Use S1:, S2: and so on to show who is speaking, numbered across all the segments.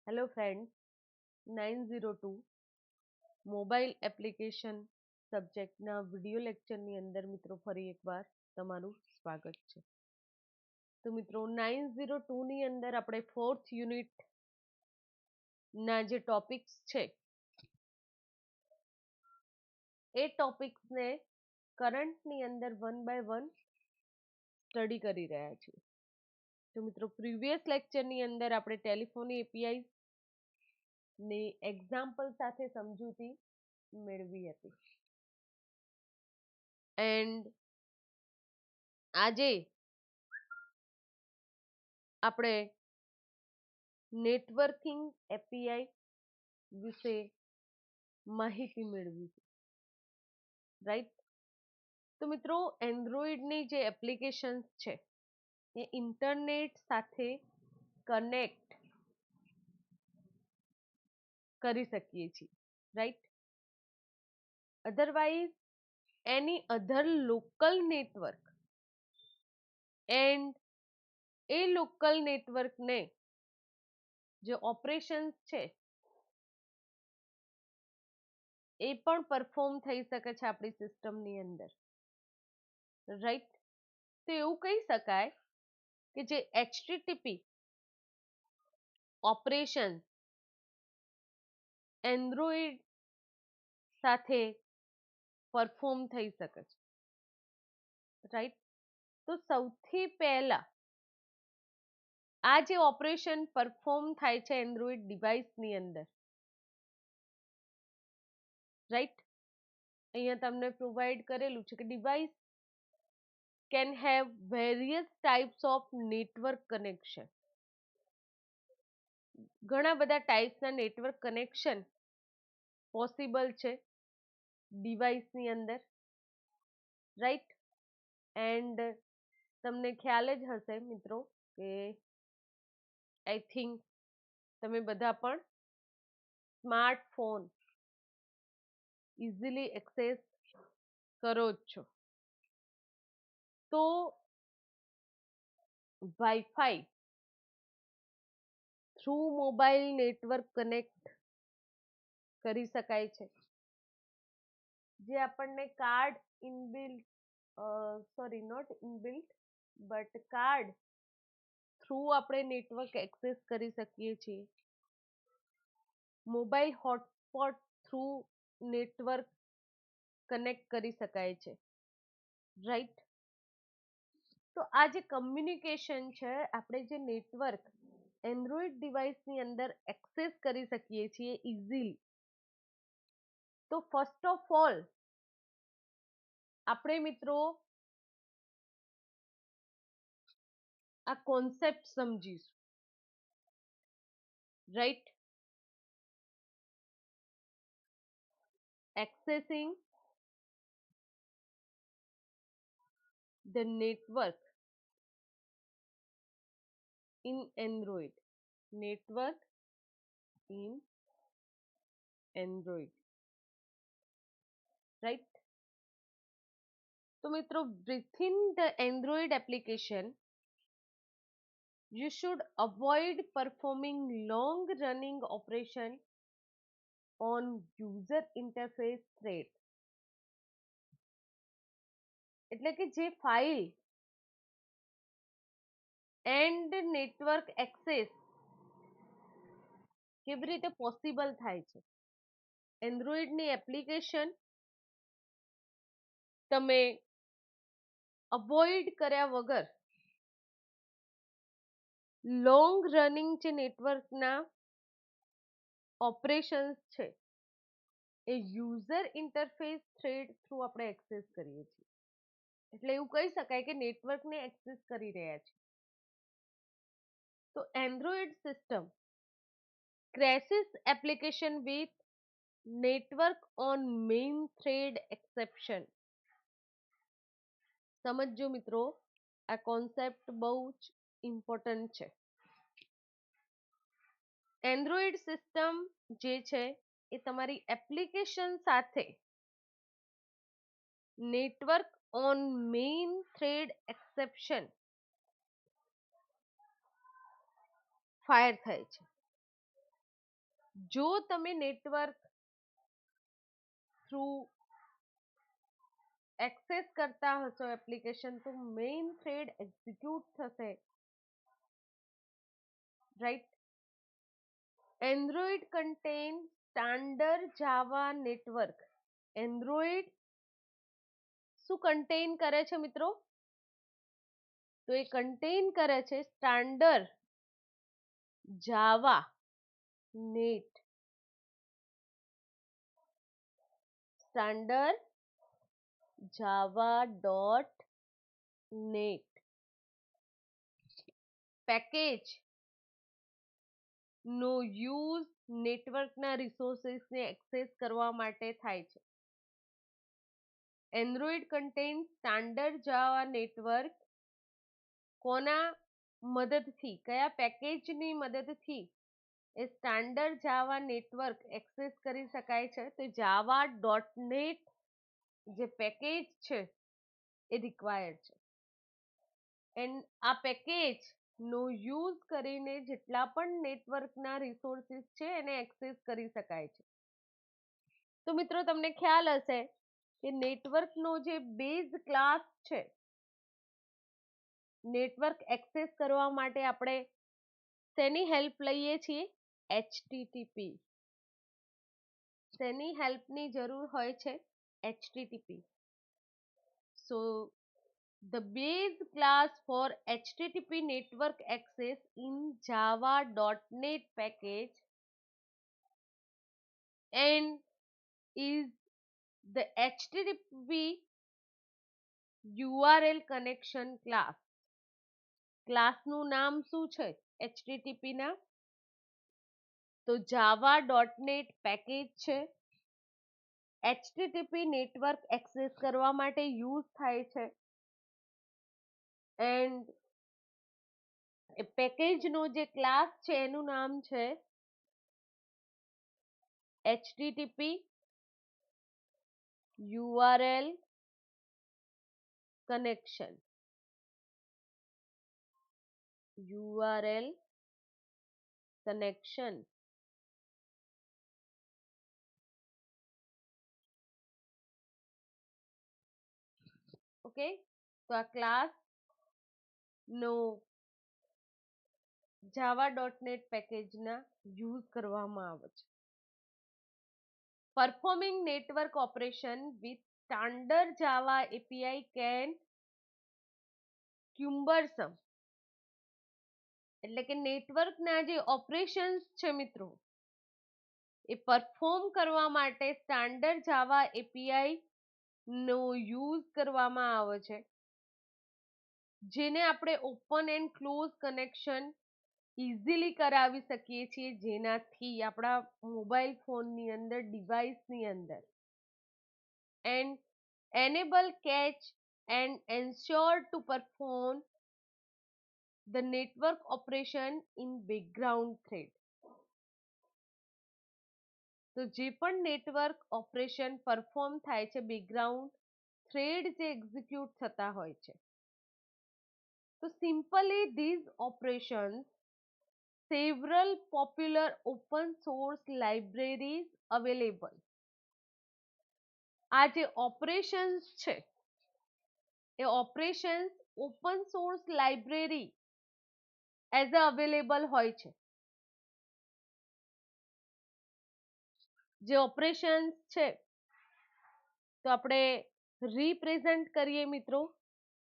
S1: Hello friends, 902 mobile application સબ્જેક્ટના video લેક્ચરની અંદર મિત્રો ફરી એકવાર તમારું સ્વાગત છે. તો મિત્રો 902ની અંદર આપણે ફોર્થ યુનિટના જે ટોપિક્સ છે એ ટોપિક્સને કરંટની અંદર વન બાય વન સ્ટડી કરી રહ્યા છીએ. તો મિત્રો પ્રીવિયસ લેક્ચરની અંદર આપણે ટેલિફોની એપીઆઈ ની એક્ઝામ્પલ સાથે સમજૂતી મેળવી હતી એન્ડ આજે આપણે નેટવર્કિંગ એપીઆઈ વિશે માહિતી મેળવીશું, રાઈટ. તો મિત્રો એન્ડ્રોઈડની જે એપ્લિકેશન્સ છે એ ઇન્ટરનેટ સાથે કનેક્ટ કરી શકીએ છીએ, right. Otherwise any other local network and A local નેટવર્કને જે ઓપરેશન્સ છે એ પણ પરફોર્મ થઈ શકે છે આપણી સિસ્ટમની અંદર, રાઈટ. તો એવું કહી શકાય કે જે એચટીટીપી ઓપરેશન એન્ડ્રોઈડ સાથે પરફોર્મ થઈ શકે છે, રાઈટ. તો સૌથી પહેલા આ જે ઓપરેશન પરફોર્મ થાય છે એન્ડ્રોઈડ ડિવાઇસની અંદર, રાઈટ. અહીંયા તમને પ્રોવાઈડ કરેલું છે કે device can have various types of network connection. ઘણા બધા ટાઈપ્સના નેટવર્ક કનેક્શન પોસિબલ છે ડિવાઇસની અંદર, રાઈટ. એન્ડ તમને ખ્યાલ જ હશે મિત્રો કે આઈ થિંક તમે બધા પણ સ્માર્ટફોન ઇઝીલી એક્સેસ કરો જ છો. તો wifi through mobile network connect કરી શકાય છે, જે આપણને card inbuilt sorry not inbuilt but card through આપણે નેટવર્ક એક્સેસ કરી શકીએ છીએ. Mobile hotspot through network connect કરી શકાય છે, રાઈટ. તો આ જે કમ્યુનિકેશન છે આપણે જે નેટવર્ક એન્ડ્રોઈડ ડિવાઇસની અંદર એક્સેસ કરી શકીએ છીએ ઇઝીલી. તો ફર્સ્ટ ઓફ ઓલ આપણે મિત્રો આ કોન્સેપ્ટ સમજીશું, right. એક્સેસિંગ the network in Android. Network in Android. Right? So, મિત્રો, within the Android application, you should avoid performing long running operation on user interface thread. એટલે કે જે ફાઇલ એન્ડ નેટવર્ક એક્સેસ કેવી રીતે પોસિબલ થાય છે. એન્ડ્રોઈડની application તમે avoid કર્યા વગર લોંગ રનિંગ જે નેટવર્કના ઓપરેશન્સ છે એ યુઝર ઇન્ટરફેસ થ્રેડ થ્રુ આપણે એક્સેસ કરીએ છીએ. એટલે એવું કહી શકાય કે નેટવર્કને એક્સેસ કરી રહ્યા છે. તો Android system crashes application with network on main thread exception. સમજો મિત્રો, આ કોન્સેપ્ટ બહુ જ ઇમ્પોર્ટન્ટ છે. એન્ડ્રોઈડ સિસ્ટમ જે છે એ તમારી એપ્લિકેશન સાથે network on main thread exception fire થાય છે. જો તમે નેટવર્ક થ્રુ એક્સેસ કરતા હશો એપ્લિકેશન, તો મેઇન થ્રેડ એક્ઝિક્યુટ થશે, રાઈટ. એન્ડ્રોઈડ કન્ટેન સ્ટાન્ડર્ડ જાવા નેટવર્ક. એન્ડ્રોઈડ શું કન્ટેન કરે છે મિત્રો? તો એ કન્ટેન કરે છે સ્ટાન્ડર્ડ જાવા નેટ. સ્ટાન્ડર્ડ જાવા ડોટ નેટ પેકેજ નો યુઝ નેટવર્કના રિસોર્સિસને એક્સેસ કરવા માટે થાય છે. એન્ડ્રોઈડ કન્ટેન સ્ટાન્ડર્ડ જાવા નેટવર્ક કોના મદદથી, કયા પેકેજની મદદથી એ સ્ટાન્ડર્ડ જાવા નેટવર્ક એક્સેસ કરી શકાય છે? તો જાવા ડોટ નેટ જે પેકેજ છે એ રિક્વાયર્ડ છે. એન્ડ આ પેકેજ નો યુઝ કરીને જેટલા પણ નેટવર્કના રિસોર્સિસ છે એને એક્સેસ કરી શકાય છે. તો મિત્રો તમને ખ્યાલ હશે કે નેટવર્કનો જે બેઝ ક્લાસ છે, નેટવર્ક એક્સેસ કરવા માટે આપણે શેની હેલ્પ લઈએ છીએ? HTTP. શેની હેલ્પની જરૂર હોય છે? HTTP. So the base class for HTTP network access in java.net package and is the HTTP URL connection class. ક્લાસનું નામ શું છે HTTP ના? તો java.net પેકેજ છે. HTTP નેટવર્ક એક્સેસ કરવા માટે યુઝ થાય છે. એન્ડ એ પેકેજનો જે ક્લાસ છે એનું નામ છે HTTP URL connection. URL connection. Okay, તો આ ક્લાસ નો java.net પેકેજના યુઝ કરવામાં આવે છે. Performing network operation with standard Java API can cumbersome, એટલે કે નેટવર્કના જે ઓપરેશન્સ છે મિત્રો એ પરફોર્મ કરવા માટે સ્ટાન્ડર્ડ જાવા એપીઆઈ નો યુઝ કરવામાં આવે છે, જેને આપણે open and close connection easily કરાવી શકીએ છીએ, જેનાથી આપણા મોબાઈલ ફોનની અંદર, ડિવાઇસની અંદર and enable catch and ensure to perform the network operation in background thread. તો જે પણ નેટવર્ક ઓપરેશન પરફોર્મ થાય છે બેકગ્રાઉન્ડ થ્રેડ જે એક્ઝિક્યુટ થતા હોય છે, તો simply these operations several popular open source libraries available. આ જે ઓપરેશન્સ છે એ operations open source library as a available હોય છે. જે ઓપરેશન્સ છે તો આપણે રિપ્રેઝન્ટ કરીએ મિત્રો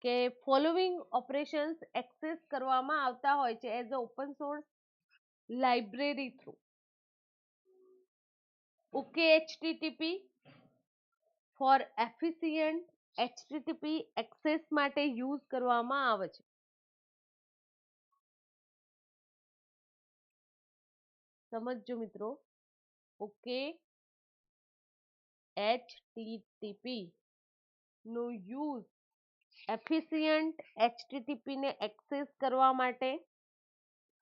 S1: કે ફોલોઈંગ ઓપરેશન્સ એક્સેસ કરવામાં આવતા હોય છે as a open source library through. Okay HTTP for efficient HTTP access માટે યુઝ કરવામાં આવે છે. સમજજો મિત્રો, ઓકે એચટીટીપી નો યુઝ એફિશિયન્ટ એચટીટીપી ને એક્સેસ કરવા માટે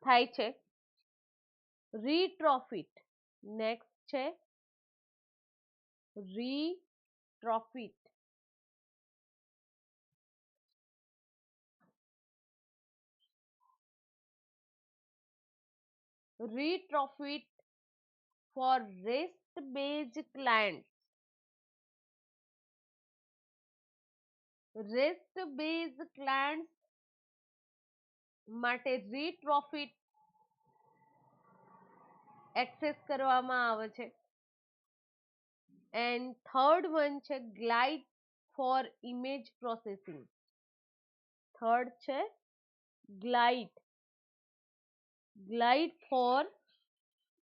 S1: થાય છે. રીટ્રોફિટ નેક્સ્ટ છે retrofit. Retrofit for rest base client. Rest base client માટે રીડ પ્રોફિટ એક્સેસ કરવામાં આવે છે. એન્ડ થર્ડ વન છે glide for image processing. Third છે glide, glide for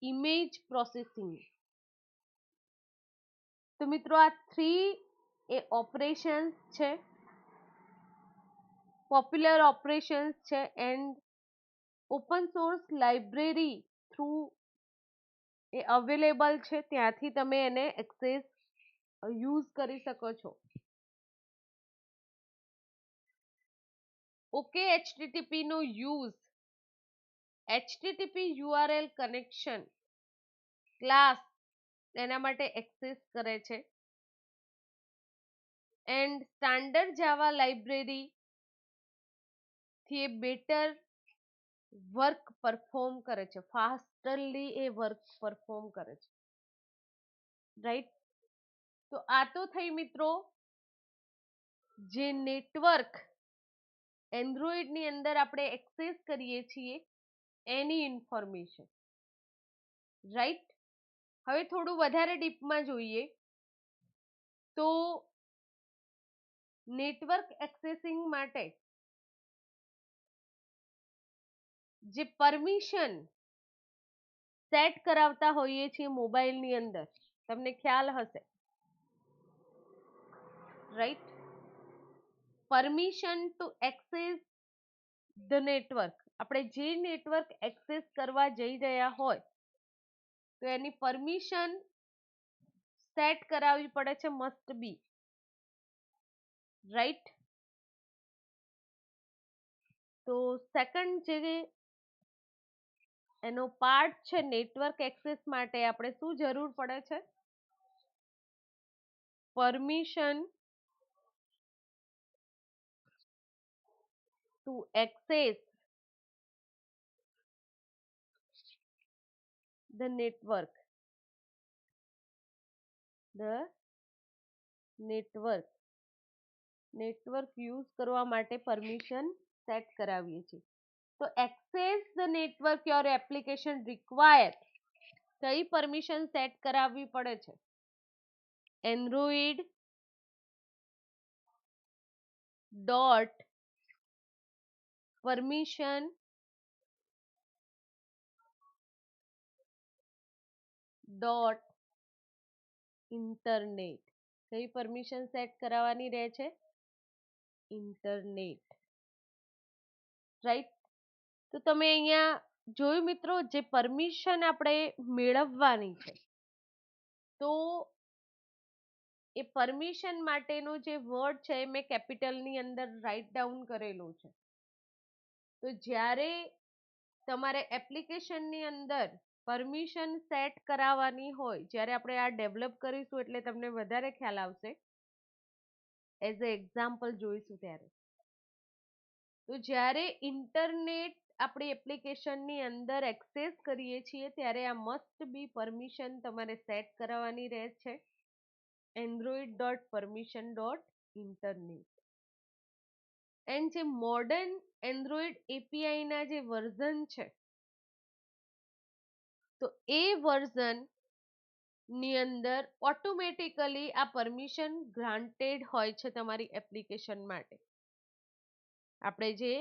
S1: image processing. તો મિત્રો આ થ્રી એ ઓપરેશન્સ છે, પોપ્યુલર ઓપરેશન્સ છે, and open source library through એ અવેલેબલ છે, ત્યાંથી તમે એને એક્સેસ યુઝ કરી શકો છો. ઓકે એચટીટીપી નો use HTTP URL connection class એના માટે એક્સેસ કરે છે. એન્ડ સ્ટાન્ડર્ડ જાવા લાઇબ્રેરી થી એ બેટર વર્ક પરફોર્મ કરે છે, ફાસ્ટલી એ વર્ક પરફોર્મ કરે છે. રાઈટ. તો આ તો થઈ મિત્રો જે નેટવર્ક એન્ડ્રોઈડની અંદર આપણે એક્સેસ કરીએ છીએ એની ઇન્ફોર્મેશન. રાઈટ. હવે થોડું વધારે ડીપમાં જોઈએ તો નેટવર્ક એક્સેસિંગ માટે જે પરમિશન સેટ કરાવતા હોઈએ છીએ મોબાઈલની અંદર, તમને ખ્યાલ હશે. Right. Permission two access the network, આપણે જે નેટવર્ક એક્સેસ કરવા જઈ રહ્યા હોય તો એની પરમિશન સેટ કરાવવી પડે છે, મસ્ટ બી. રાઈટ. તો સેકન્ડ જે એનો પાર્ટ છે નેટવર્ક એક્સેસ માટે આપણે શું જરૂર પડે છે? Permission two access the network. Network use કરવા માટે પરમિશન સેટ કરાવીએ છીએ. તો access the network your application require, કઈ પરમિશન સેટ કરાવવી પડે છે? Android dot permission dot internet. કઈ પરમિશન સેટ કરાવવાની રહે છે? ઇન્ટરનેટ. રાઈટ. તો તમે અહીંયા જોયું મિત્રો, જે પરમિશન આપણે મેળવવાની છે તો એ પરમિશન માટેનો જે વર્ડ છે એ મેં કેપિટલની અંદર રાઇટ ડાઉન કરેલું છે. તો જ્યારે તમારે એપ્લિકેશનની અંદર પરમિશન સેટ કરાવવાની હોય, જ્યારે આપણે આ ડેવલપ કરીશું એટલે તમને વધારે ખ્યાલ આવશે, એઝ અ એક્ઝામ્પલ જોઈશું ત્યારે. તો જ્યારે ઇન્ટરનેટ આપણી એપ્લિકેશનની અંદર એક્સેસ કરીએ છીએ ત્યારે આ મસ્ટ બી પરમિશન તમારે સેટ કરાવવાની રહે છે, Android dot permission dot internet. And જે મોડર્ન એન્ડ્રોઈડ એપીઆઈના જે વર્ઝન છે તો એ વર્ઝન ની અંદર ઓટોમેટિકલી આ પરમિશન ગ્રાન્ટેડ હોય છે તમારી એપ્લિકેશન માટે. આપણે જે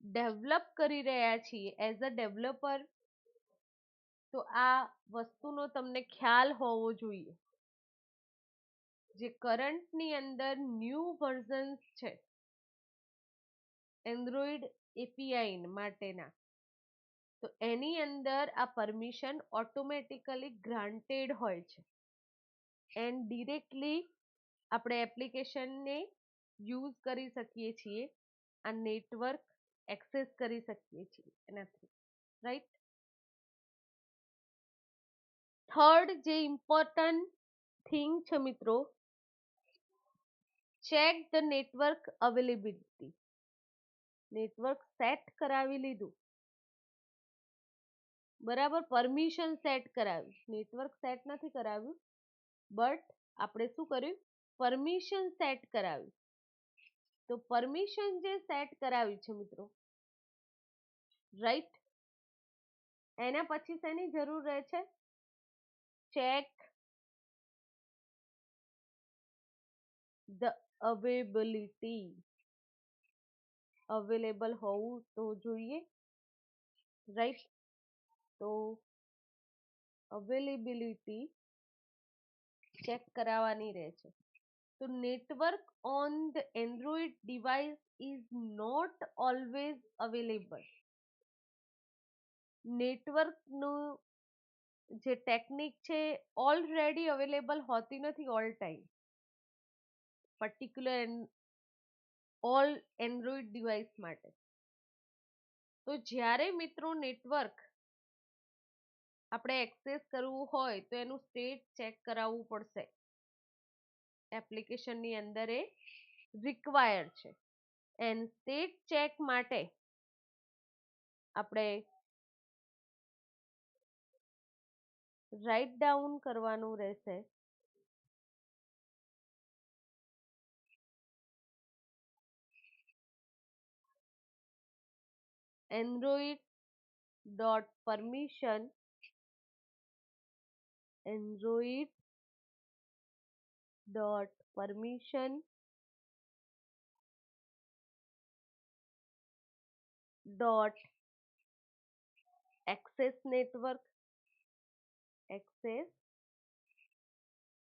S1: ડેવલપ કરી રહ્યા છીએ એઝ અ ડેવલપર, તો આ વસ્તુનો તમને ખ્યાલ હોવો જોઈએ. જે કરંટની અંદર ન્યૂ વર્ઝન્સ છે એન્ડ્રોઈડ એપીઆઈ માટેના, તો એની અંદર આ પરમિશન ઓટોમેટિકલી ગ્રાન્ટેડ હોય છે એન્ડ ડિરેક્ટલી આપણે એપ્લિકેશનને યુઝ કરી શકીએ છીએ, આ નેટવર્ક એક્સેસ કરી શકીએ છીએ એનાથી. રાઈટ. થર્ડ જે ઇમ્પોર્ટન્ટ થિંગ છે મિત્રો, check the network availability. Network set કરાવી લીધું બરાબર, પરમિશન સેટ કરાવ્યું, નેટવર્ક સેટ નથી કરાવ્યું, બટ આપણે શું કર્યું, પરમિશન સેટ કરાવ્યું. તો પરમિશન જે સેટ કરાવી છે મિત્રો, રાઈટ, એના પછી શેની જરૂર રહે છે, ચેક ધ અવેબિલિટી, અવેલેબલ હોવું તો જોઈએ, રાઈટ. તો અવેલેબિલિટી ચેક કરાવવાની રહે છે. તો network on the Android device is not always available. નેટવર્કનું જે ટેકનિક છે ઓલરેડી અવેલેબલ હોતી નથી all time, particular all Android device માટે. તો જ્યારે મિત્રો નેટવર્ક આપણે એક્સેસ કરવું હોય તો એનું સ્ટેટ ચેક કરાવવું પડશે, એપ્લિકેશનની અંદર એ રિક્વાયર્ડ છે. એન્ડ સ્ટેટ ચેક માટે આપણે રાઇટ ડાઉન કરવાનું રહેશે Android dot permission, Android dot permission dot access network, access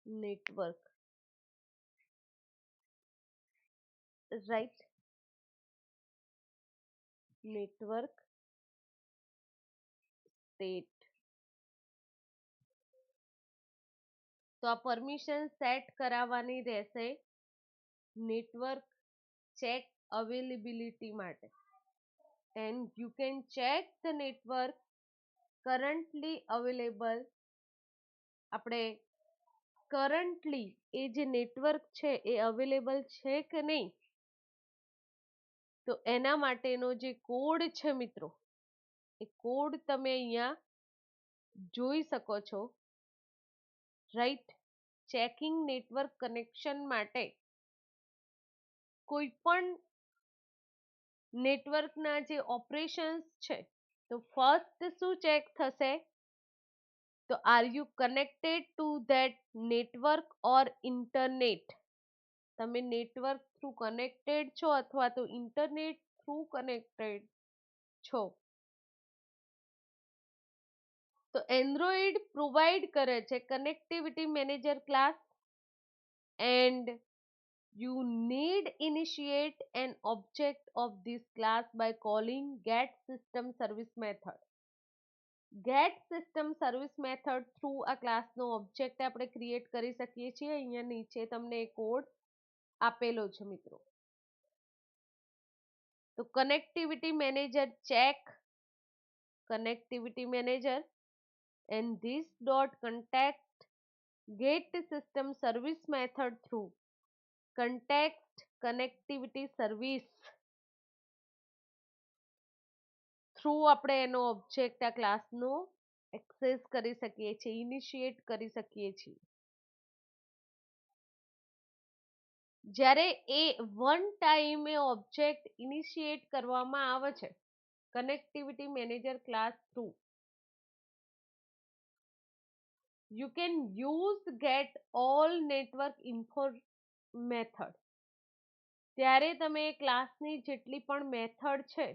S1: network, right, network state. તો આ પરમિશન સેટ કરાવવાની રહેશે નેટવર્ક ચેક અવેલેબિલિટી માટે. And you can check the network currently available. આપણે કરન્ટલી એ જે નેટવર્ક છે એ અવેલેબલ છે કે નહીં, તો એના માટેનો જે કોડ છે મિત્રો, એ કોડ તમે અહીંયા જોઈ શકો છો, રાઈટ. ચેકિંગ નેટવર્ક કનેક્શન માટે કોઈ પણ નેટવર્કના જે ઓપરેશન્સ છે, તો ફર્સ્ટ શું ચેક થશે, તો are you connected two that network or internet. તમે નેટવર્ક થ્રુ કનેક્ટેડ છો અથવા તો ઇન્ટરનેટ થ્રુ કનેક્ટેડ છો. તો એન્ડ્રોઈડ પ્રોવાઈડ કરે છે connectivity manager class, and you need initiate an object of this class by calling get system service method. get system service method through આ ક્લાસનો object આપણે create કરી શકીએ છીએ. અહીંયા નીચે તમને કોડ આપેલો છે મિત્રો. તો connectivity manager check connectivity manager and this dot contact get system service method through context connectivity service through આપણે એનો ઓબ્જેક્ટ આ ક્લાસનો એક્સેસ કરી શકીએ છીએ, ઇનિશિએટ કરી શકીએ છીએ. જ્યારે એ વન ટાઈમે ઓબ્જેક્ટ ઇનિશિએટ કરવામાં આવે છે connectivity manager class through, you can use get all network info method. ત્યારે તમે ક્લાસની જેટલી પણ મેથડ છે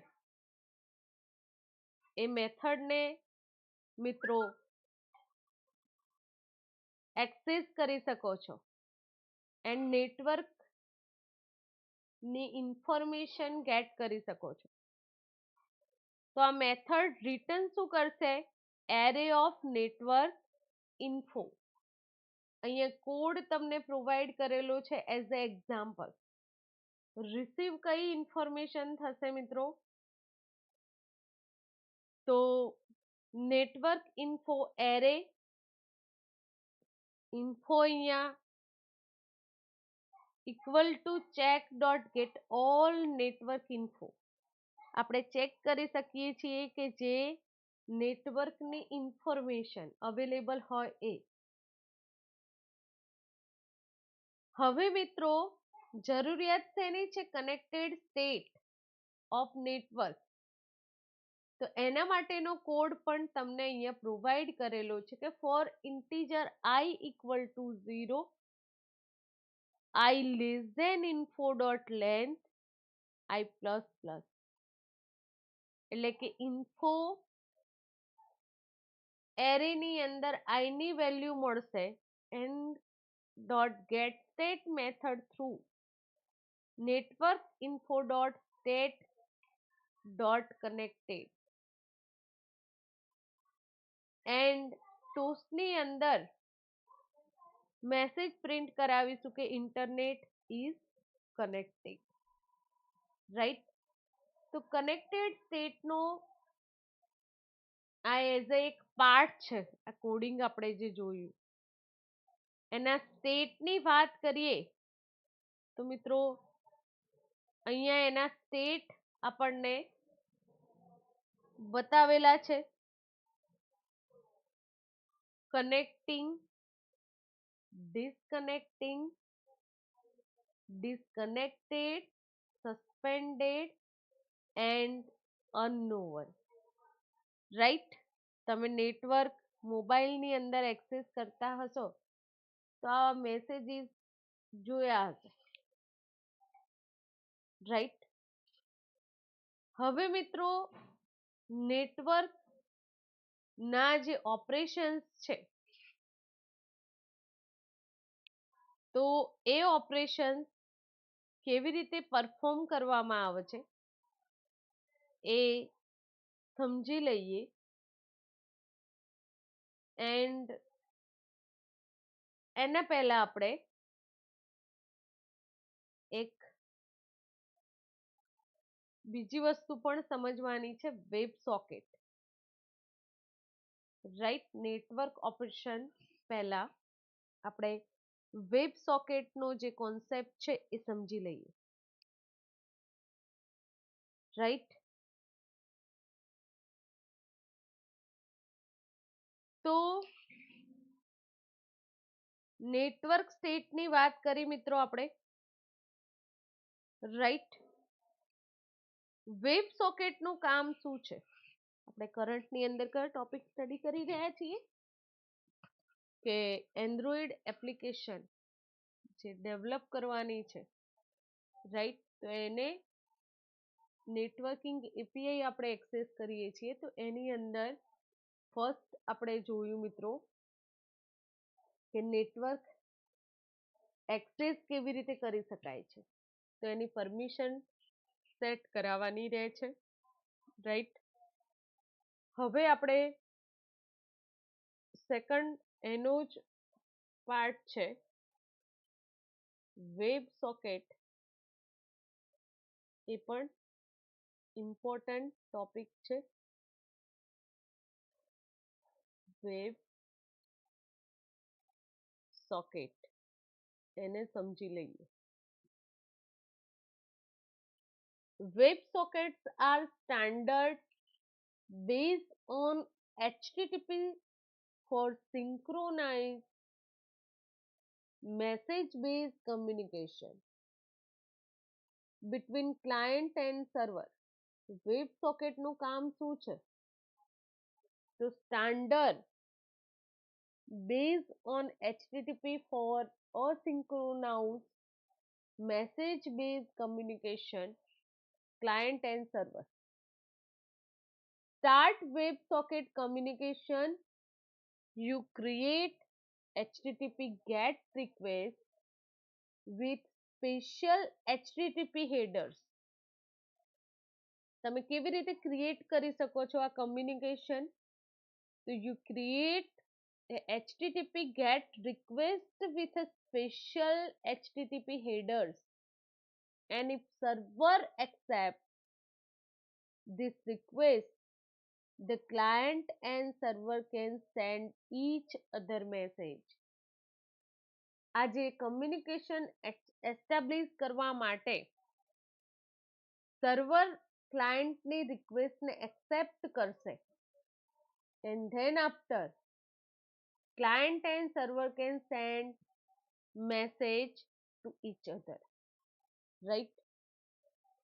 S1: એ મેથડને મિત્રો એક્સેસ કરી શકો છો એન્ડ નેટવર્ક ની ઇન્ફોર્મેશન ગેટ કરી શકો છો. તો આ મેથડ રિટર્ન શું કરશે, એરે ઓફ નેટવર્ક ઇન્ફો. અહીંયા કોડ તમને પ્રોવાઈડ કરેલો છે એઝ અ એક્ઝામ્પલ. રિસીવ કઈ ઇન્ફોર્મેશન થશે મિત્રો, તો નેટવર્ક ઇન્ફો એરે ઇન્ફો અહીંયા equal to check dot get all network info. આપણે ચેક કરી શકીએ છીએ કે જે નેટવર્કની ઇન્ફોર્મેશન અવેલેબલ હોય એ. હવે મિત્રો જરૂરિયાત શેની છે? Connected state of network. તો એના માટેનો કોડ પણ તમને અહીંયા પ્રોવાઈડ કરેલો છે કે for integer I equal to 0, I less than info dot length, I plus plus. એટલે કે ઇન્ફો એરેની અંદર આઈ ની વેલ્યુ મળશે and dot get state method through network info dot state dot connected and ટોસની અંદર મેસેજ પ્રિન્ટ કરાવીશું કે ઇન્ટરનેટ ઇઝ કનેક્ટેડ. રાઈટ. તો કનેક્ટેડ સ્ટેટનો આ એઝ એક પાર્ટ છે. આ કોડિંગ આપણે જે જોયું એના સ્ટેટની વાત કરીએ તો મિત્રો અહીંયા એના સ્ટેટ આપણને બતાવેલા છે. Connecting, disconnecting, disconnected, suspended and unknown. Right. તમે નેટવર્ક મોબાઈલની અંદર એક્સેસ કરતા હશો તો આ મેસેજીસ જોયા હશે. રાઈટ. હવે મિત્રો નેટવર્ક ના જે ઓપરેશન્સ છે તો એ ઓપરેશન કેવી રીતે પરફોર્મ કરવામાં આવે છે એ સમજી લઈએ. એન્ડ એના પહેલા આપણે એક બીજી વસ્તુ પણ સમજવાની છે, web socket. Right. Network operation પહેલા આપણે વેબ સોકેટનો જે કોન્સેપ્ટ છે એ સમજી લઈએ. રાઈટ. તો નેટવર્ક સ્ટેટની વાત કરી મિત્રો આપણે. રાઈટ. વેબ સોકેટનું કામ શું છે? આપણે કરંટની અંદર કયો ટોપિક સ્ટડી કરી રહ્યા છીએ કે એન્ડ્રોઈડ એપ્લિકેશન જે ડેવલપ કરવાની છે. રાઈટ. તો એને નેટવર્કિંગ એપીઆઈ આપણે એક્સેસ કરીએ છીએ તો એની અંદર ફર્સ્ટ આપણે જોયું મિત્રો કે નેટવર્ક એક્સેસ કેવી રીતે કરી શકાય છે. તો એની પરમિશન સેટ કરાવવાની રહે છે. રાઈટ. હવે આપણે સેકન્ડ એનો જ પાર્ટ છે વેબ સોકેટ. એ પણ ઇમ્પોર્ટન્ટ ટોપિક છે. વેબ સોકેટ એને સમજી લઈએ. Web sockets are standard based on HTTP for synchronized message-based communication between client and server. Web સોકેટનું કામ શું છે? તો standard based on HTTP for asynchronous message-based communication client and server. Start WebSocket communication. You create HTTP GET request with special HTTP headers. તમે કેવી રીતે create કરી શકો છો આ કમ્યુનિકેશન? તો you create a HTTP GET request with a special HTTP headers, and if server accepts this request, the client and server can send each other message. આ જે કમ્યુનિકેશન એસ્ટાબ્લિશ કરવા માટે સર્વર ક્લાયન્ટની રિક્વેસ્ટને એક્સેપ્ટ કરશે and then after client and server can send message to each other, right?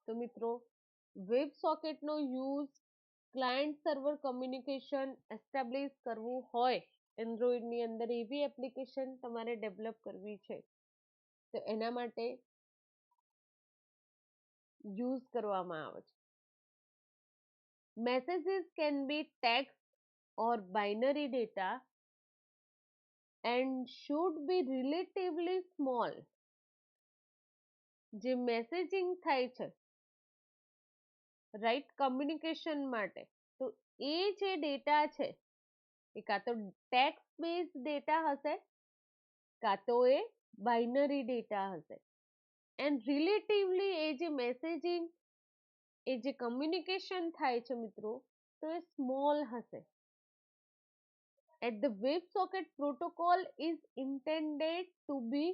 S1: તો મિત્રો WebSocket નો use client server communication establish કરવું હોય એન્ડ્રોઈડ ની અંદર એવી એપ્લિકેશન તમારે ડેવલપ કરવી છે તો એના માટે યુઝ કરવામાં આવે છે. Messages can be text or binary data and should be relatively small. જે મેસેજિંગ થાય છે રાઈટ કમ્યુનિકેશન માટે તો એ જે ડેટા છે એ કાં તો ટેક્સ્ટ બેઝ ડેટા હશે કાં તો એ બાઇનરી ડેટા હશે એન્ડ રિલેટિવલી એ જે મેસેજિંગ એ જે કમ્યુનિકેશન થાય છે મિત્રો તો એ સ્મોલ હશે. At the WebSocket protocol is intended to be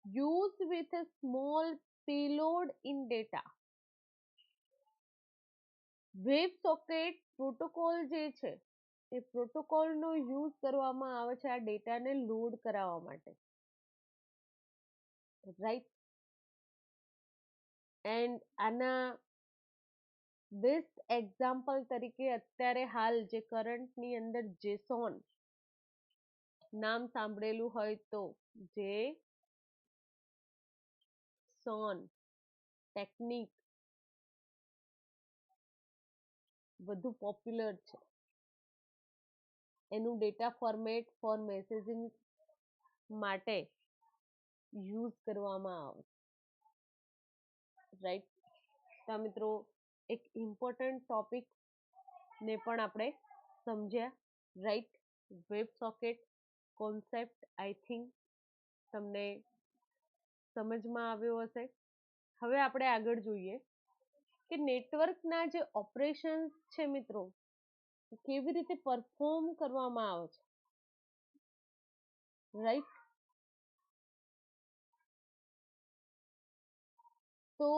S1: used with a small payload in data. WebSocket protocol જે છે એ પ્રોટોકોલનો યુઝ કરવામાં આવે છે આ ડેટાને લોડ કરાવવા માટે, રાઈટ? એન્ડ આના બેસ્ટ એક્ઝામ્પલ તરીકે અત્યારે હાલ જે કરંટની અંદર જેસોન નામ સાંભળેલું હોય તો જેસોન ટેકનિક વધુ પોપ્યુલર છે. એનું ડેટા ફોર્મેટ ફોર મેસેજિંગ માટે યુઝ કરવામાં આવે, રાઈટ? તો મિત્રો એક ઇમ્પોર્ટન્ટ ટોપિક ને પણ આપણે સમજ્યા, right? WebSocket concept I think તમને સમજમાં આવ્યો હશે. હવે આપણે આગળ જોઈએ કે નેટવર્કના જે ઓપરેશન્સ છે મિત્રો કેવી રીતે પરફોર્મ કરવામાં આવે છે, રાઈટ? તો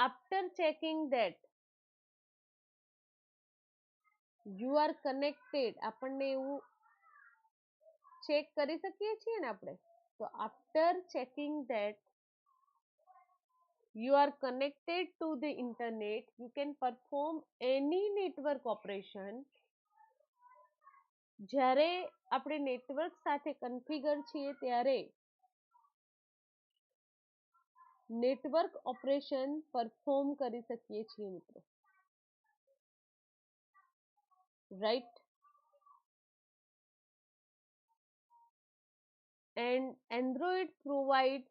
S1: after checking that you are connected આપણને એવું ચેક કરી શકીએ છીએ ને આપણે તો after checking that you are connected to the internet you can perform any network operation. જ્યારે આપણે નેટવર્ક સાથે કન્ફિગર છીએ ત્યારે નેટવર્ક ઓપરેશન પરફોર્મ કરી શકીએ છીએ મિત્રો, right? And Android provides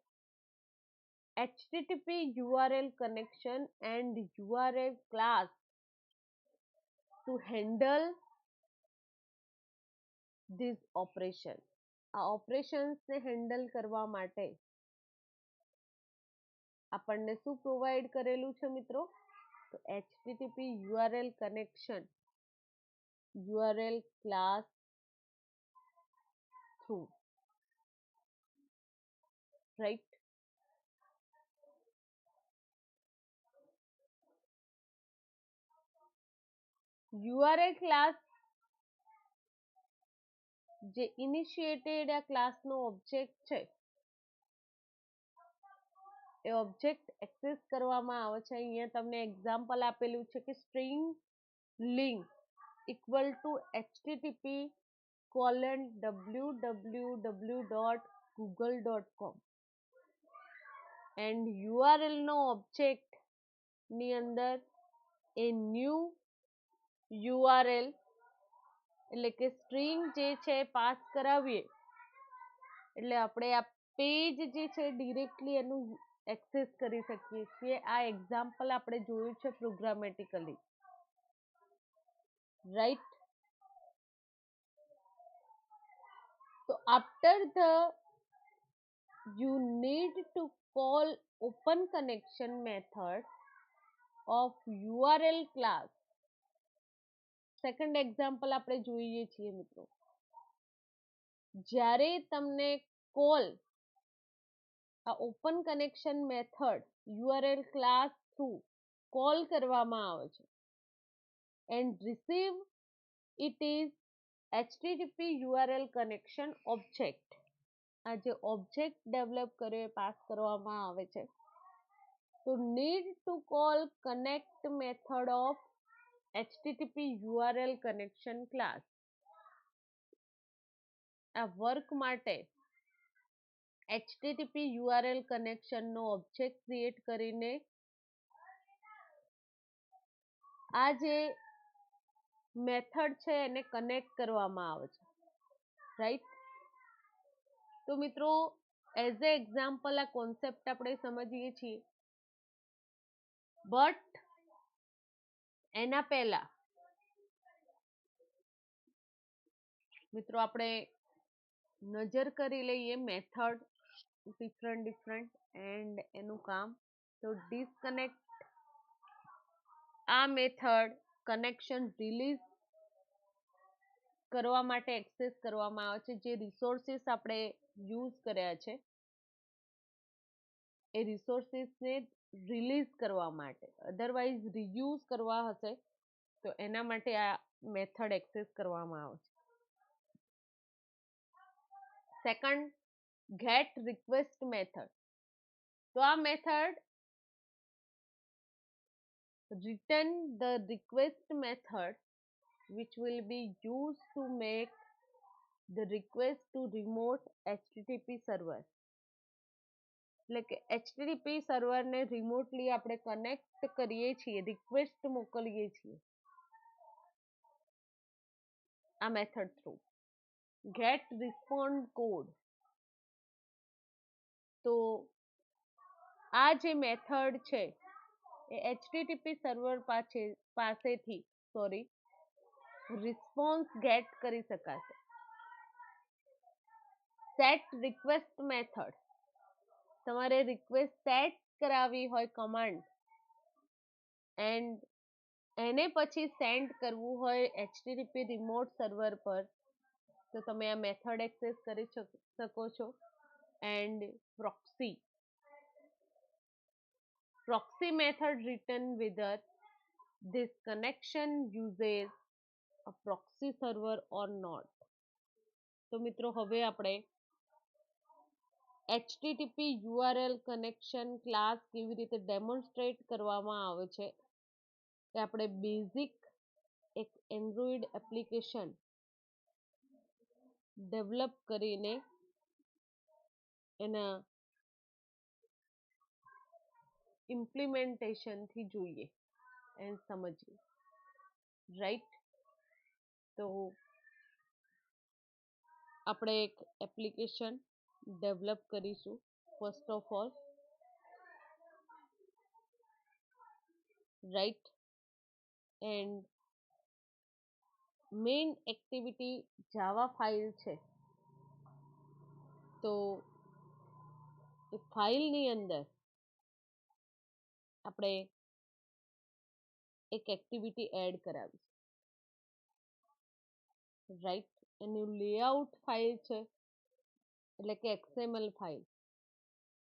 S1: HTTP URL connection and URL class to handle this operation. આ operations ને હેન્ડલ કરવા માટે આપણને શું પ્રોવાઈડ કરેલું છે મિત્રો તો HTTP URL connection URL class through, right? URL class જે ઇનિશિએટેડ આ ક્લાસનો ઓબ્જેક્ટ છે એ ઓબ્જેક્ટ એક્સેસ કરવામાં આવે છે. અહીંયા તમને એક્ઝામ્પલ આપેલું છે કે string link equal to http://www.google.com and URL નો ઓબ્જેક્ટ ની અંદર એ ન્યૂ URL એટલે કે સ્ટ્રિંગ જે છે પાસ કરાવીએ એટલે આપણે આ પેજ જે છે ડિરેક્ટલી એનું એક્સેસ કરી શકીએ છીએ. આ એક્ઝામ્પલ આપણે જોયું છે પ્રોગ્રામેટિકલી, રાઈટ? તો after the you need to call open connection method of URL class. Second example આપણે જોઈએ છીએ મિત્રો, જ્યારે તમને કોલ આ open connection method URL class through call કરવામાં આવે છે and receive it is HTTP URL connection object. આ જે ઓબ્જેક્ટ ડેવલપ કર્યો એ પાસ કરવામાં આવે છે. તો need to call connect method of HTTP URL connection class. આ વર્ક માટે HTTP URL connection નો ઓબ્જેક્ટ ક્રિએટ કરીને આ જે મેથડ છે એને કનેક્ટ કરવામાં આવે છે, રાઈટ. તો મિત્રો એઝ એ એક્ઝામ્પલ આ કોન્સેપ્ટ આપણે સમજીએ છીએ, બટ એના પહેલા મિત્રો આપણે નજર કરી લઈએ મેથડ ડિફરન્ટ એન્ડ એનું કામ. તો ડિસ્કનેક્ટ આ મેથડ કનેક્શન રિલીઝ કરવા માટે એક્સેસ કરવામાં આવે છે. જે રિસોર્સિસ આપણે યુઝ કર્યા છે એ રિસોર્સિસને રિલીઝ કરવા માટે, અધરવાઇઝ રીયુઝ કરવા હશે તો એના માટે આ મેથડ એક્સેસ કરવામાં આવે છે. Second, get request method. તો આ method return the request method which will be used to make the request to remote HTTP server. એટલે કે HTTP સર્વરને રિમોટલી આપણે કનેક્ટ કરીએ છીએ, રિક્વેસ્ટ મોકલીએ છીએ આ method through. Get respond code. તો આ જે મેથડ છે એ HTTP સર્વર પાસેથી રિસ્પોન્સ ગેટ કરી શકાશે. Set request method. તમારે રિક્વેસ્ટ સેટ કરાવી હોય કમાન્ડ એન્ડ એને પછી સેન્ડ કરવું હોય HTTP રિમોટ સર્વર પર, તો તમે આ મેથડ એક્સેસ કરી શકો છો. And proxy. Proxy method written whether this connection uses a proxy server or not. તો મિત્રો હવે આપણે HTTP URL કનેક્શન ક્લાસ કેવી રીતે ડેમોન્સ્ટ્રેટ કરવામાં આવે છે એ આપણે બેઝિક એક એન્ડ્રોઈડ એપ્લિકેશન ડેવલપ કરીને એના ઇમ્પ્લિમેન્ટેશનથી જોઈએ એન્ડ સમજીએ, રાઈટ. તો આપણે એક એપ્લિકેશન ડેવલપ કરીશું. First of all, right, and main activity Java file છે. તો એ ફાઇલની અંદર આપણે એક એક્ટિવિટી એડ કરાવીશું, રાઈટ. એનું લેઆઉટ ફાઇલ છે એટલે કે XML ફાઇલ.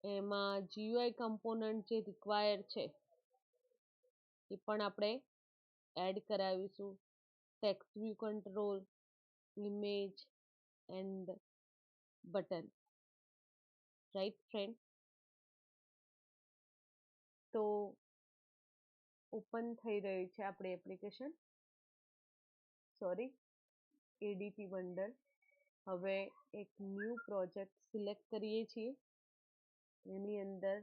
S1: એમાં GUI કમ્પોનન્ટ જે રિક્વાયર છે એ પણ આપણે એડ કરાવીશું. Text view control, image and button, right friend. તો ઓપન થઈ રહ્યું છે આપણી એપ્લિકેશન, ADT બંડલ. હવે એક ન્યૂ પ્રોજેક્ટ સિલેક્ટ કરીએ છીએ. એની અંદર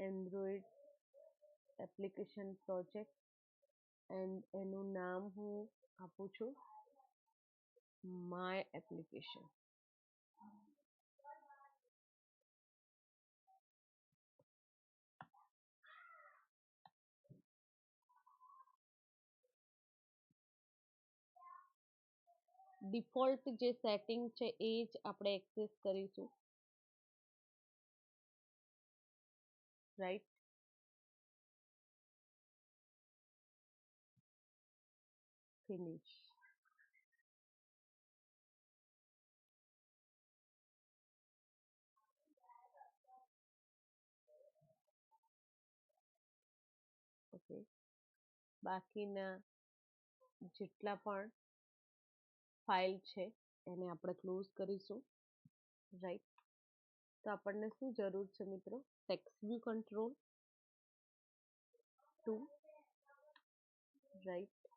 S1: એન્ડ્રોઈડ એપ્લિકેશન પ્રોજેક્ટ એન્ડ એનું નામ હું આપું છું માય એપ્લિકેશન. ડિફોલ્ટ જે સેટિંગ છે એ જ આપણે એક્સેસ કરીશું, રાઈટ. ફિનિશ. ઓકે, બાકીના જેટલા પણ ફાઇલ છે એને આપણે ક્લોઝ કરીશું. રાઈટ. તો આપણને શું જરૂર છે મિત્રો? Text view control 2. રાઈટ.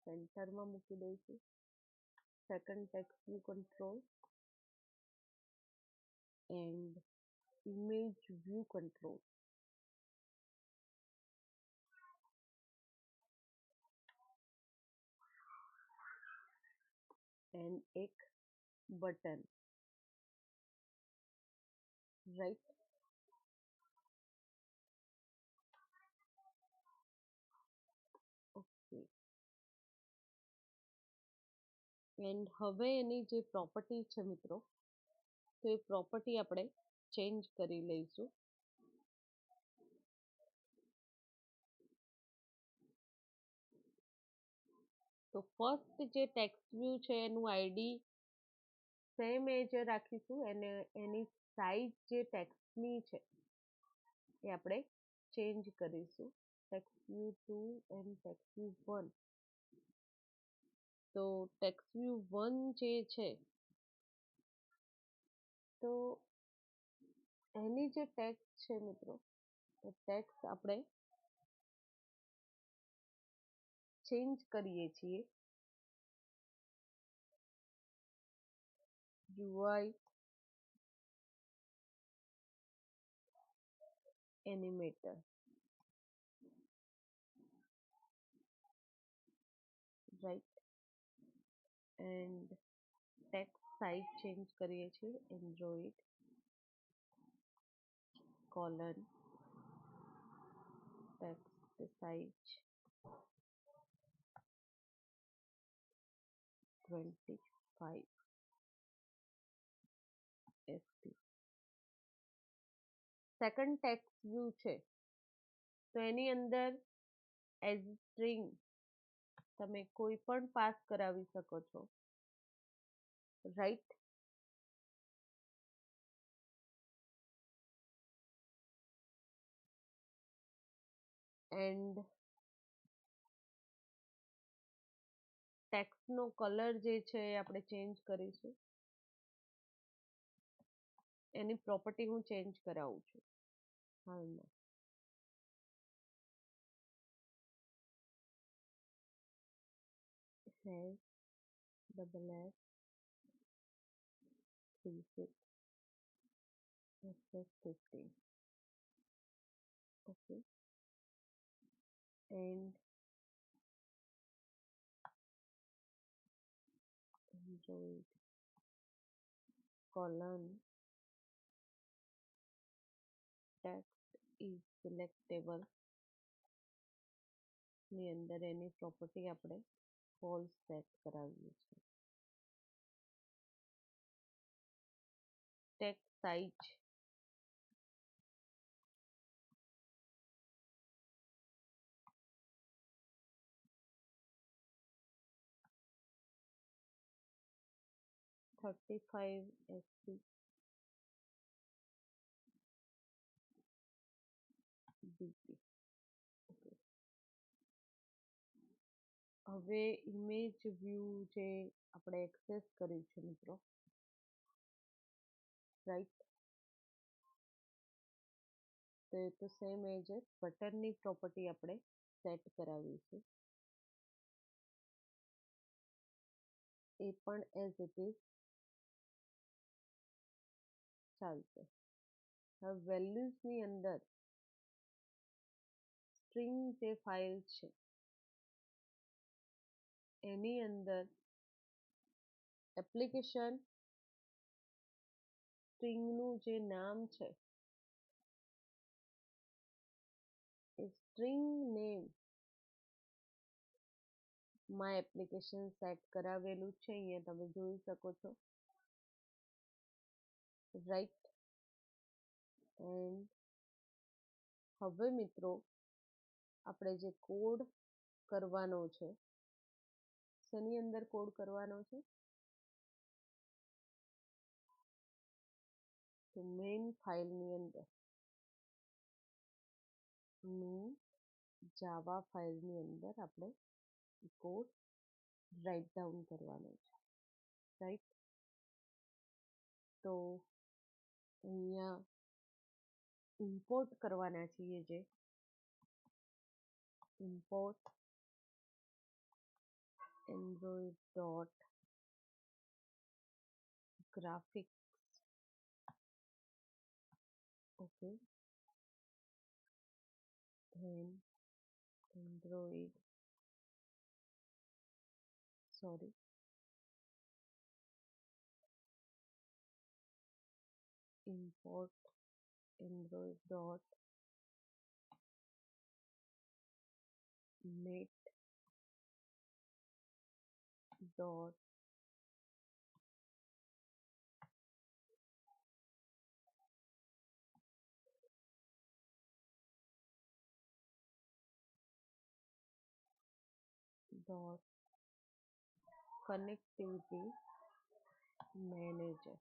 S1: સેન્ટરમાં મૂકી દઈશું. Second text view control and image view control. And એક બટન. રાઈટ. ઓકે. એન્ડ હવે એની જે પ્રોપર્ટી છે મિત્રો, તો એ પ્રોપર્ટી આપણે ચેન્જ કરી લઈશું. તો ફર્સ્ટ જે ટેક્સ્ટ વ્યૂ છે એનું આઈડી સેમ એ જ રાખીશું, અને એની સાઈઝ જે ટેક્સ્ટની છે એ આપણે ચેન્જ કરીશું. Text view 2 and text view 1. તો ટેક્સ્ટ વ્યૂ 1 જે છે, તો એની જે ટેક્સ્ટ છે મિત્રો, એ ટેક્સ્ટ આપણે ચેન્જ કરીએ છીએ. UI animator. Right. And text size change કરીએ છીએ. Android colon text size 25 ST. Second text view છે, તો એની અંદર એઝ સ્ટ્રિંગ તમે કોઈ પણ પાસ કરાવી શકો છો. રાઈટ. એન્ડ ટેક્સ્ટનો કલર જે છે એ આપણે ચેન્જ કરીશું. એની પ્રોપર્ટી હું ચેન્જ કરાવું છું હાલમાં. Says SS 36 SS 15. Okay. And Android colon text is selectable ની અંદર એની પ્રોપર્ટી આપણે ફોલ્સ સેટ કરાવીએ છીએ. Text size 35 ST BP. Okay. હવે ઇમેજ વ્યૂ જે આપણે એક્સેસ કર્યું છે મિત્રો, રાઈટ. તો એ તો સેમ એ જ બટનની પ્રોપર્ટી આપણે સેટ કરાવીશું. એ પણ એઝ ઇટ ઇઝ ચાલશે. હવે વેલ્યુઝની અંદર સ્ટ્રિંગ જે ફાઇલ છે એની અંદર એપ્લિકેશન સ્ટ્રિંગનું જે નામ છે એ string name my application set કરાવેલું છે, અહીંયા તમે જોઈ શકો છો. રાઈટ. એન્ડ હવે મિત્રો આપણે જે કોડ કરવાનો છે, શેની અંદર કોડ કરવાનો છે? તો મેઇન ફાઇલની અંદર, મેઇન જાવા ફાઇલની અંદર આપણે કોડ રાઇટ ડાઉન કરવાનો છે, રાઈટ. તો અહીંયા ઇમ્પોર્ટ કરવાના છીએ, જે import Android dot graphics. Okay, then Android, sorry, import android dot net dot dot connectivity manager,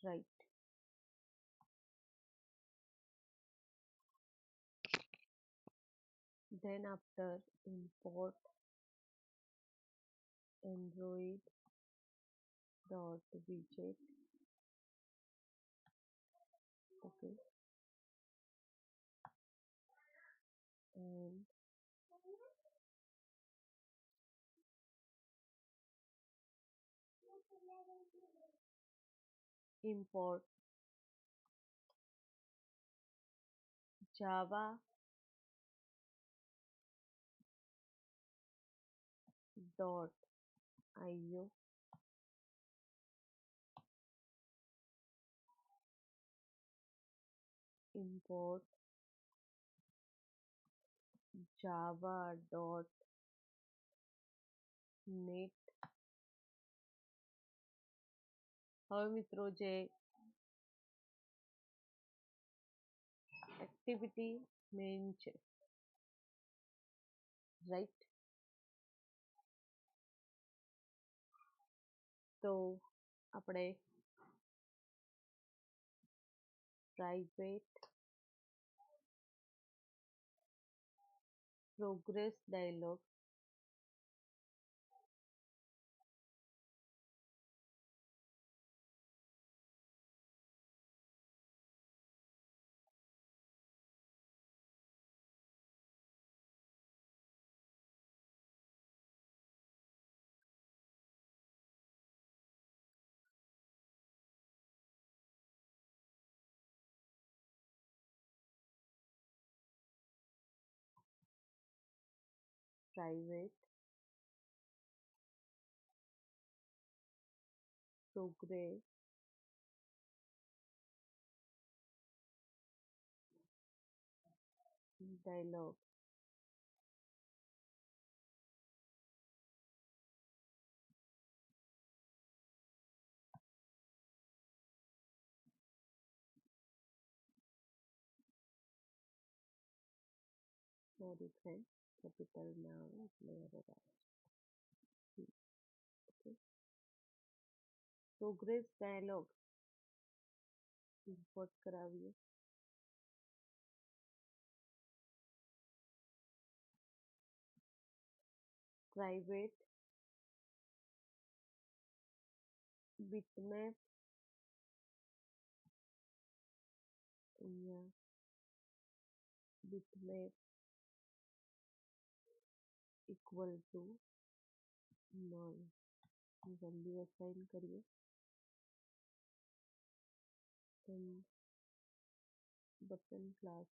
S1: right. Then after import android dot widget. Okay, and import java dot io, import java dot net. હવે મિત્રો જે activity main છે, right. તો આપણે private progress dialog private progress dialog sorry friend, કેપિટલમાં આવે એટલે error આવે. ઓકે, પ્રોગ્રેસ ડાયલોગ ઇમ્પોર્ટ કરાવીએ. પ્રાઇવેટ બીટમેપ, અહીંયા bitmap equal to null value assign કરીએ. એન્ડ બટન ક્લાસ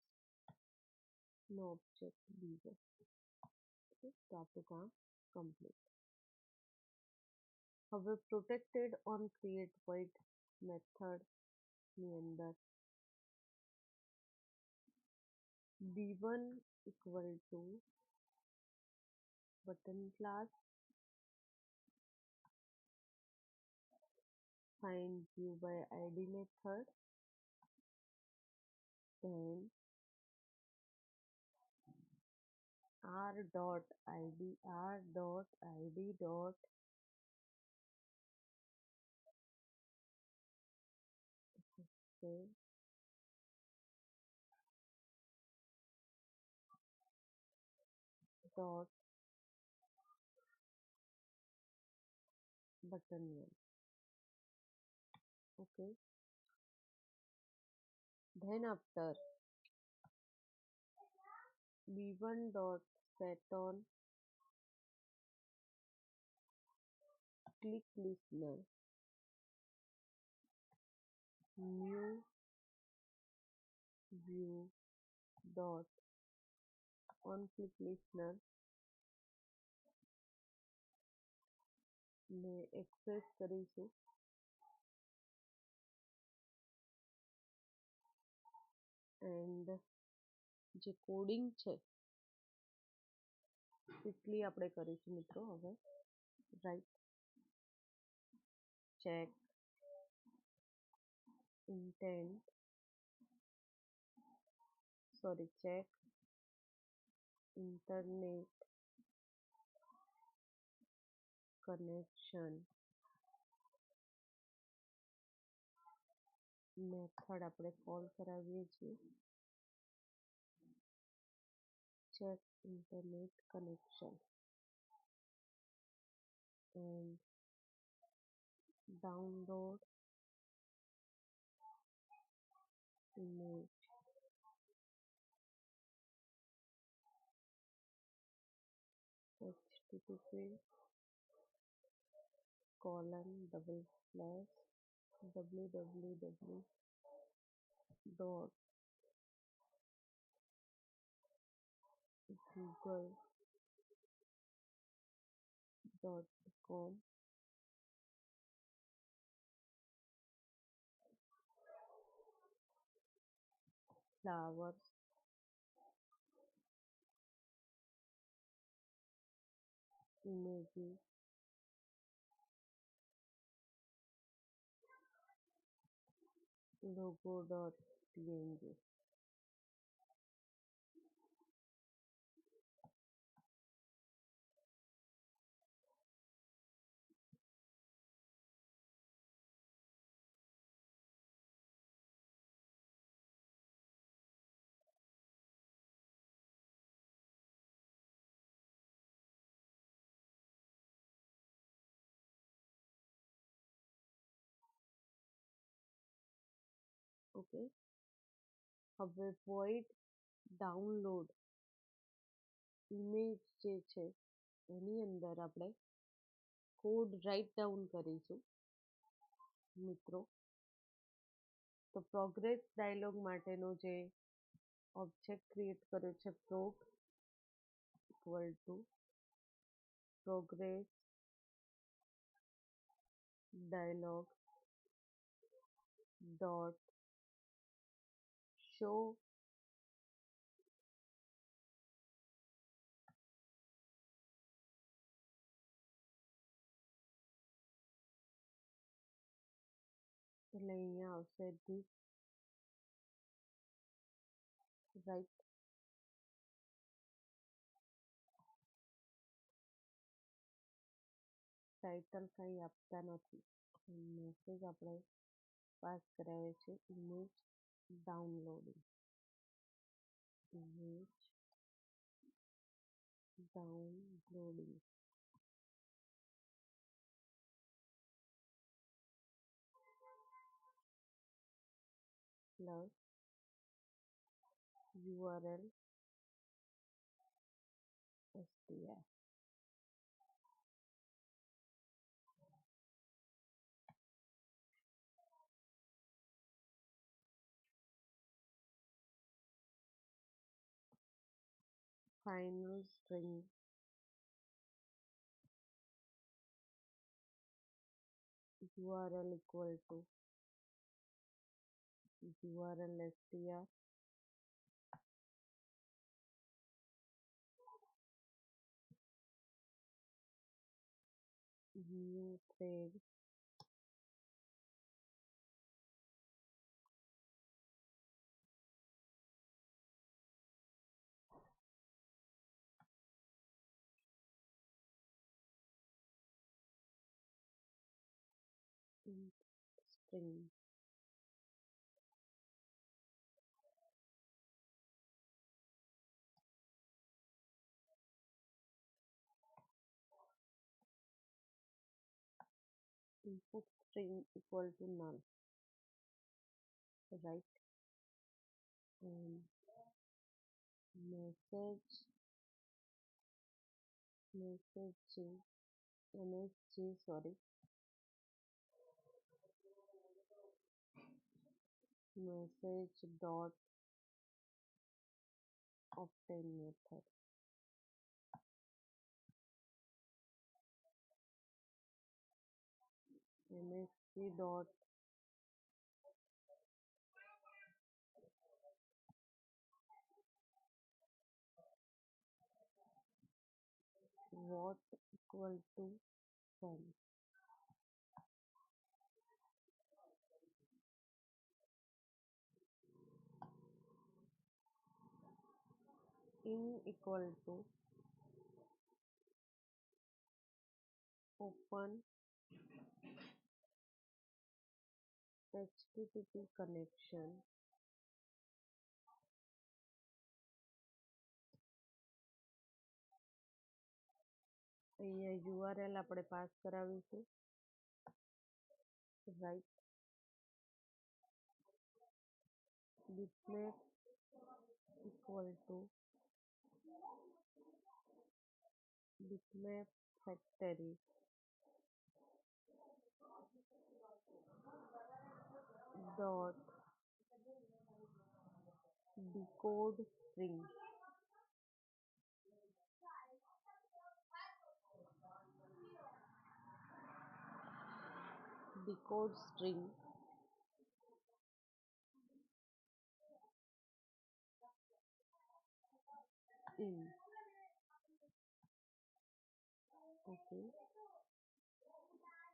S1: નો ઓબ્જેક્ટ બીજો. ઓકે, તો આપણું કામ કમ્પ્લીટ. હવે પ્રોટેક્ટેડ ઓન ક્રિએટ વોઇડ મેથડની અંદર b1 equal to button class find view by id method, then r dot id dot say dot button 1. Okay, then after b1 dot set on click listener new view dot on click listener ને access કરીશું and જે coding છે quickly આપણે કરીશું મિત્રો. હવે right check intent check internet connection method આપણે call કરાવીએ છીએ check internet connection and download image http colon double slash www dot google dot com flowers images logo dot png. Okay, હવે void download image જે છે એની અંદર આપણે code write down કરીશું મિત્રો. તો પ્રોગ્રેસ ડાયલોગ માટેનો જે ઓબ્જેક્ટ ક્રિએટ કર્યો છે prog equal to progress dialog dot show એટલે અહીંયા આવશે ધીસ રાઈટ ટાઇટલ કંઈ આપતા નથી, મેસેજ આપણે પાસ કરાવે છે image downloading image downloading plus URL str final string URL equal to URL str new thread int string input string equal to null, right? And message message msg sorry message dot obtain method, msg dot what equal to fun, in equal to open http connection. અહીંયા URL આપણે pass કરાવીશું, right. bitmap equal to bitmap factory dot decode string decode string in, okay,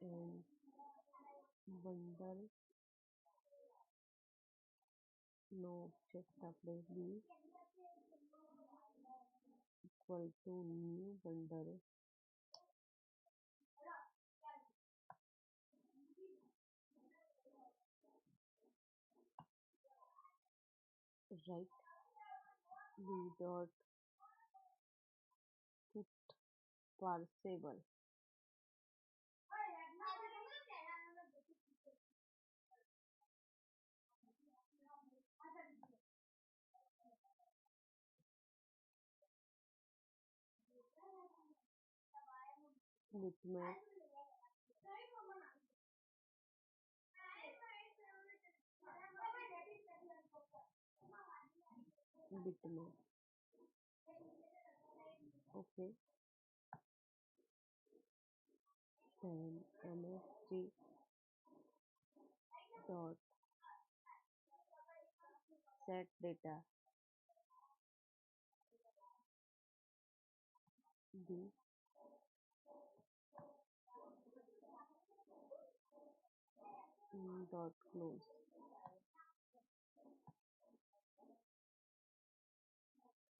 S1: and bundle નો object આપણે b equal to new bundle right, b dot put parsable bitmap bitmap, okay, and msg dot set data d dot close.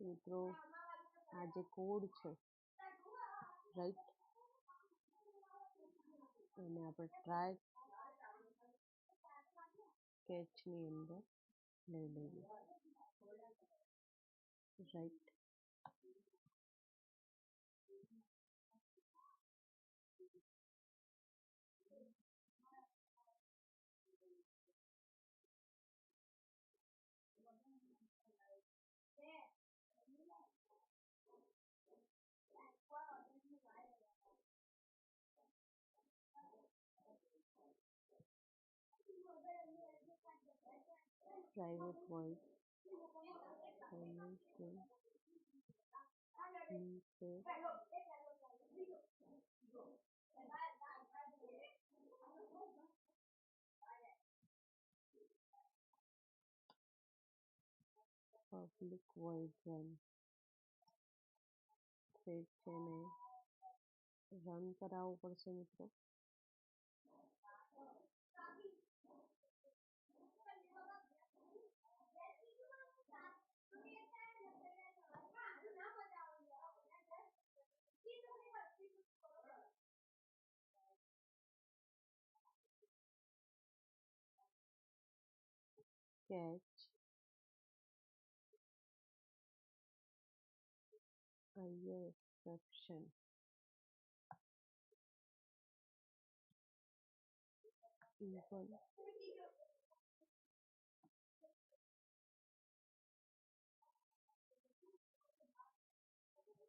S1: મિત્રો આ જે code છે, right, એને આપણે try કેચની અંદર લઈ લઈએ, રાઈટ. Private voice permission નીચે public void run થ્રેડ છે ને રન કરાવવું પડશે મિત્રો. catch exception P1,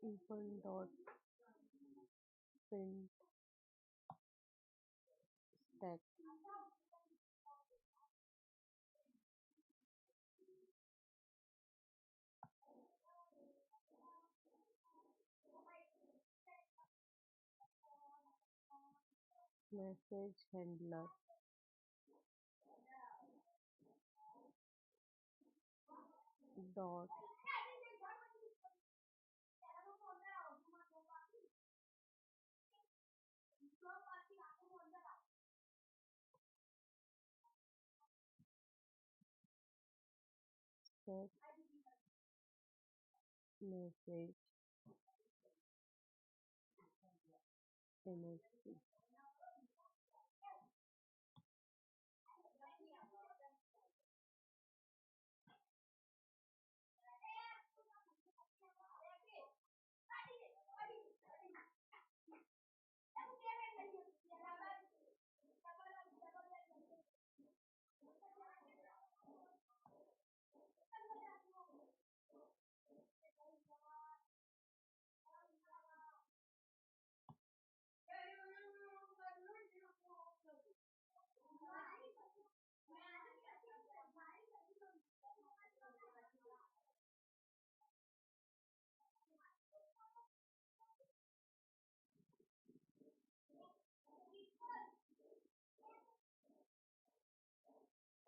S1: P1 dot print stack message handler dot set message MSC.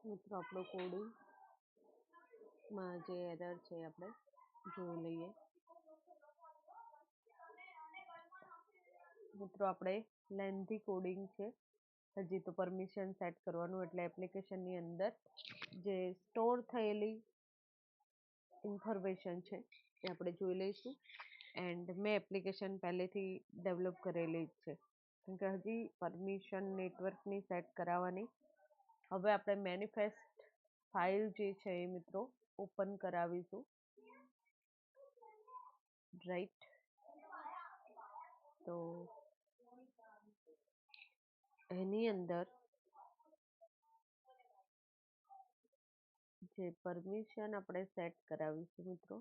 S1: મિત્રો આપણો કોડિંગમાં જે એરર છે આપણે જોઈ લઈએ. મિત્રો આપણે લેન્થી કોડિંગ છે, હજી તો પરમિશન સેટ કરવાનું, એટલે એપ્લિકેશનની અંદર જે સ્ટોર થયેલી ઇન્ફોર્મેશન છે એ આપણે જોઈ લઈશું. એન્ડ મેં એપ્લિકેશન પહેલેથી ડેવલપ કરેલી જ છે, કેમ કે હજી પરમિશન નેટવર્કની સેટ કરાવવાની. હવે આપણે મેનિફેસ્ટ ફાઇલ જે છે એ મિત્રો ઓપન કરાવીશું, રાઈટ. તો એની અંદર જે પરમિશન આપણે સેટ કરાવીશું મિત્રો,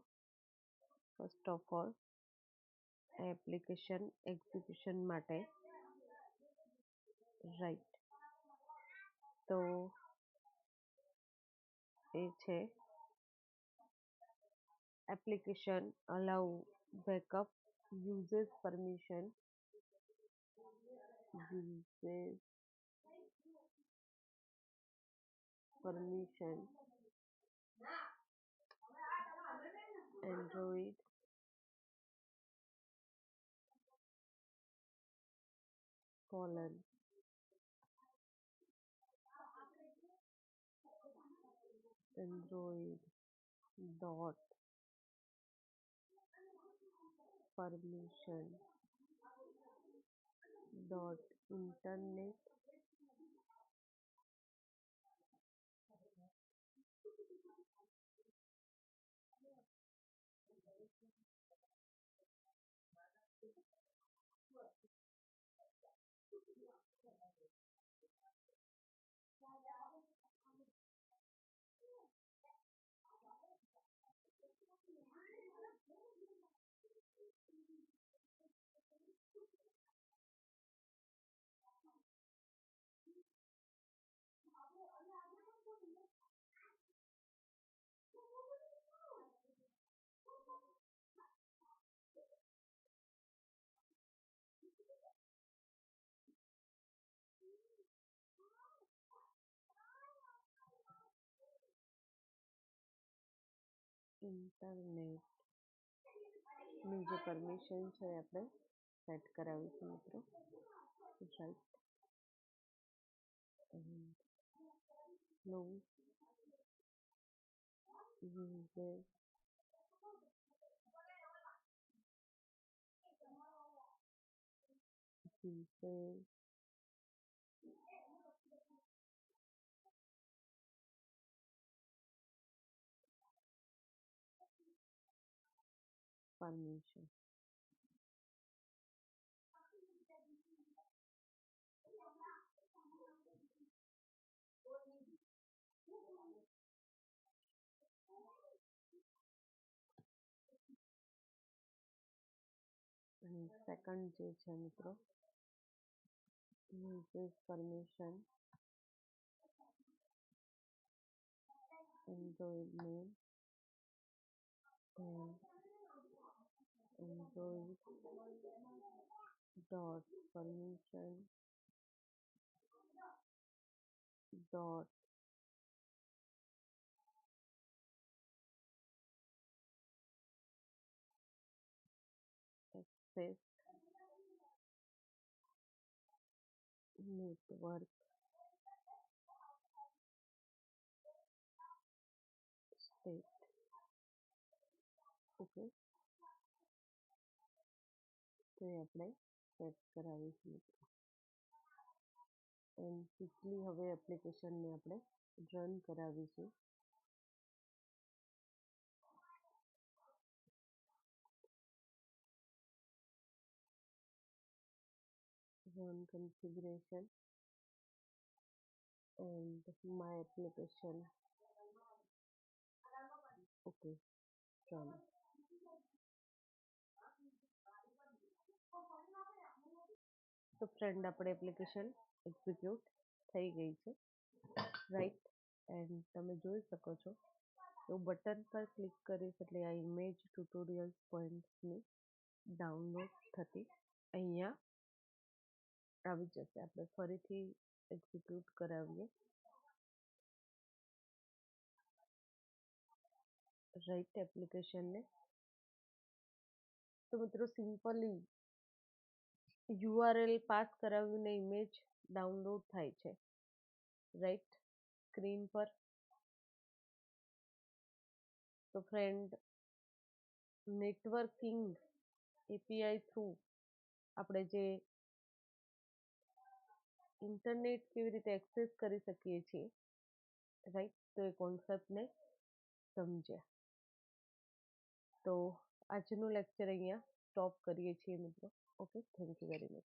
S1: first of all application execution માટે, રાઈટ. તો એ છે application allow backup uses permission uses permission Android colon Android dot permission dot internet ઇન્ટરનેટની જે પરમિશન છે એ આપણે સેટ કરાવીશું મિત્રો, right. No user user permission. Second જે છે મિત્રો, uses permission Android name and Android dot permission dot access network state. Okay, તો એ આપણે સેટ કરાવીશું મિત્રો. એન્ડ ક્વિકલી હવે એપ્લિકેશનને આપણે રન કરાવીશું. Run configuration and my application. Okay, run. તો ફ્રેન્ડ આપણે એપ્લિકેશન એક્ઝિક્યુટ થઈ ગઈ છે, રાઈટ. એન્ડ તમે જોઈ શકો છો તો બટન પર ક્લિક કરીશ એટલે આ ઇમેજ ટ્યુટોરિયલ્સ પોઈન્ટ્સની ડાઉનલોડ થતી અહીંયા આવી જશે. આપણે ફરીથી એક્ઝિક્યુટ કરાવીએ, રાઈટ, એપ્લિકેશનને. તો મિત્રો સિમ્પલી યુઆરએલ પાસ કરાવીને ઇમેજ ડાઉનલોડ થાય છે, રાઈટ, સ્ક્રીન પર. તો ફ્રેન્ડ, નેટવર્કિંગ એપીઆઈ થ્રુ આપણે જે ઇન્ટરનેટ કેવી રીતે એક્સેસ કરી શકીએ છીએ, રાઈટ, તો એ કોન્સેપ્ટને સમજ્યા. તો આજનું લેક્ચર અહીંયા સ્ટોપ કરીએ છીએ મિત્રો. Okay, thank you very much.